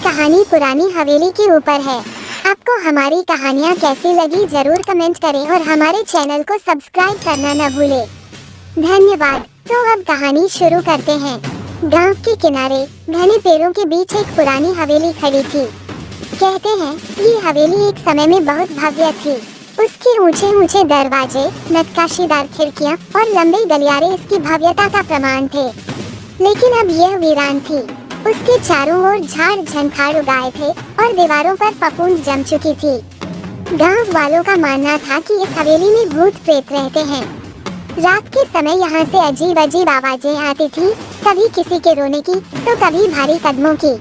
कहानी पुरानी हवेली के ऊपर है। आपको हमारी कहानियाँ कैसी लगी जरूर कमेंट करें और हमारे चैनल को सब्सक्राइब करना न भूलें। धन्यवाद। तो अब कहानी शुरू करते हैं। गांव के किनारे घने पेड़ों के बीच एक पुरानी हवेली खड़ी थी। कहते हैं ये हवेली एक समय में बहुत भव्य थी। उसके ऊंचे ऊंचे दरवाजे, नक्काशीदार खिड़कियां और लंबे गलियारे इसकी भव्यता का प्रमाण थे। लेकिन अब यह वीरान थी। उसके चारों ओर झाड़ झंखाड़ उगाए थे और दीवारों पर फफूंद जम चुकी थी। गांव वालों का मानना था कि इस हवेली में भूत प्रेत रहते हैं। रात के समय यहाँ से अजीब अजीब आवाजें आती थी, कभी किसी के रोने की तो कभी भारी कदमों की।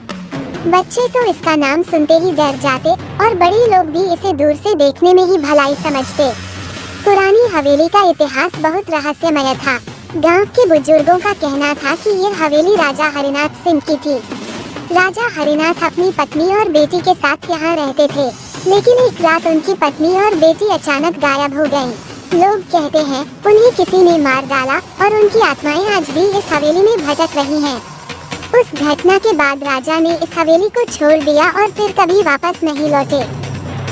बच्चे तो इसका नाम सुनते ही डर जाते और बड़े लोग भी इसे दूर से देखने में ही भलाई समझते। पुरानी हवेली का इतिहास बहुत रहस्यमय था। गांव के बुजुर्गों का कहना था कि यह हवेली राजा हरिनाथ सिंह की थी। राजा हरिनाथ अपनी पत्नी और बेटी के साथ यहाँ रहते थे, लेकिन एक रात उनकी पत्नी और बेटी अचानक गायब हो गयी। लोग कहते हैं उन्हें किसी ने मार डाला और उनकी आत्माएं आज भी इस हवेली में भटक रही हैं। उस घटना के बाद राजा ने इस हवेली को छोड़ दिया और फिर कभी वापस नहीं लौटे।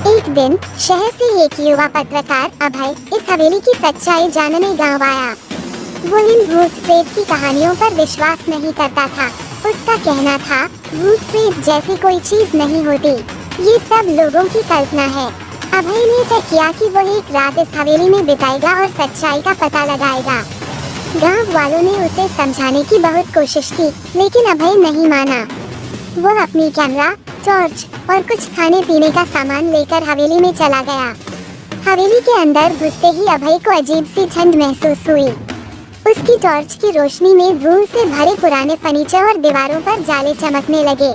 एक दिन शहर से एक युवा पत्रकार अभय इस हवेली की सच्चाई जानने गाँव आया। वो इन भूत प्रेत की कहानियों पर विश्वास नहीं करता था। उसका कहना था भूत प्रेत जैसी कोई चीज नहीं होती, ये सब लोगों की कल्पना है। अभय ने तय किया कि वो एक रात इस हवेली में बिताएगा और सच्चाई का पता लगाएगा। गांव वालों ने उसे समझाने की बहुत कोशिश की, लेकिन अभय नहीं माना। वो अपनी कैमरा, टॉर्च और कुछ खाने पीने का सामान लेकर हवेली में चला गया। हवेली के अंदर घुसते ही अभय को अजीब सी ठंड महसूस हुई। उसकी टॉर्च की रोशनी में धूल से भरे पुराने फर्नीचर और दीवारों पर जाले चमकने लगे।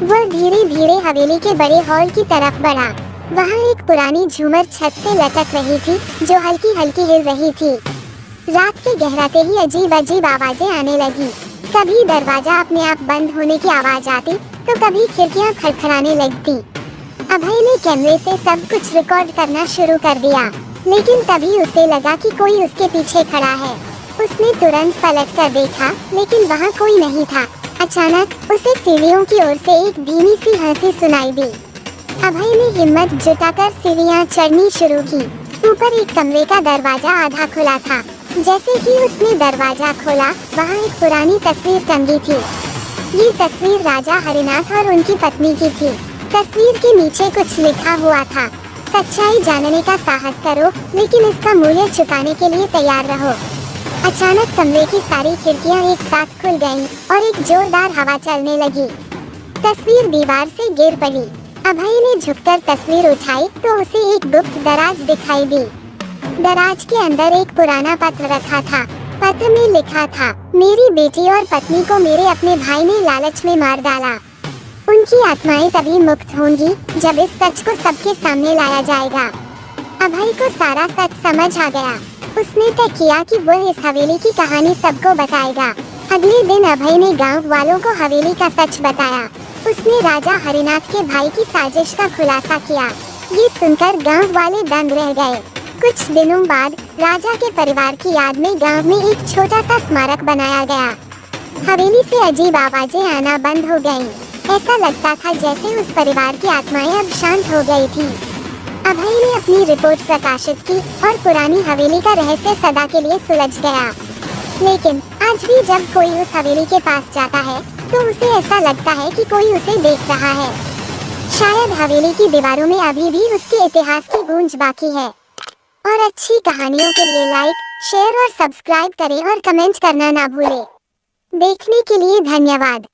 वह धीरे धीरे हवेली के बड़े हॉल की तरफ बढ़ा। वहाँ एक पुरानी झूमर छत से लटक रही थी, जो हल्की हल्की हिल रही थी। रात के गहराते ही अजीब अजीब आवाजें आने लगी। कभी दरवाजा अपने आप बंद होने की आवाज आती, तो कभी खिड़कियाँ खड़खड़ाने लगती। अभय ने कैमरे से सब कुछ रिकॉर्ड करना शुरू कर दिया, लेकिन तभी उसे लगा कि कोई उसके पीछे खड़ा है। उसने तुरंत पलट कर देखा, लेकिन वहाँ कोई नहीं था। अचानक उसे सीढ़ियों की ओर से एक धीमी सी हंसी सुनाई दी। अभय ने हिम्मत जुटाकर सीढ़ियाँ चढ़नी शुरू की। ऊपर एक कमरे का दरवाजा आधा खुला था। जैसे ही उसने दरवाजा खोला, वहाँ एक पुरानी तस्वीर टंगी थी। ये तस्वीर राजा हरिनाथ और उनकी पत्नी की थी। तस्वीर के नीचे कुछ लिखा हुआ था, सच्चाई जानने का साहस करो, लेकिन इसका मूल्य चुकाने के लिए तैयार रहो। अचानक कमरे की सारी खिड़कियां एक साथ खुल गईं और एक जोरदार हवा चलने लगी। तस्वीर दीवार से गिर पड़ी। अभय ने झुककर तस्वीर उठाई तो उसे एक गुप्त दराज दिखाई दी। दराज के अंदर एक पुराना पत्र रखा था। पत्र में लिखा था, मेरी बेटी और पत्नी को मेरे अपने भाई ने लालच में मार डाला। उनकी आत्माएं तभी मुक्त होंगी जब इस सच को सबके सामने लाया जाएगा। अभय को सारा सच समझ आ गया। उसने तय किया कि वह इस हवेली की कहानी सबको बताएगा। अगले दिन अभय ने गांव वालों को हवेली का सच बताया। उसने राजा हरिनाथ के भाई की साजिश का खुलासा किया। ये सुनकर गांव वाले दंग रह गए। कुछ दिनों बाद राजा के परिवार की याद में गांव में एक छोटा सा स्मारक बनाया गया। हवेली से अजीब आवाजें आना बंद हो गयीं। ऐसा लगता था जैसे उस परिवार की आत्माएं अब शांत हो गई थी। अभय ने अपनी रिपोर्ट प्रकाशित की और पुरानी हवेली का रहस्य सदा के लिए सुलझ गया। लेकिन आज भी जब कोई उस हवेली के पास जाता है, तो उसे ऐसा लगता है कि कोई उसे देख रहा है। शायद हवेली की दीवारों में अभी भी उसके इतिहास की गूंज बाकी है। और अच्छी कहानियों के लिए लाइक, शेयर और सब्सक्राइब करें और कमेंट करना ना भूलें। देखने के लिए धन्यवाद।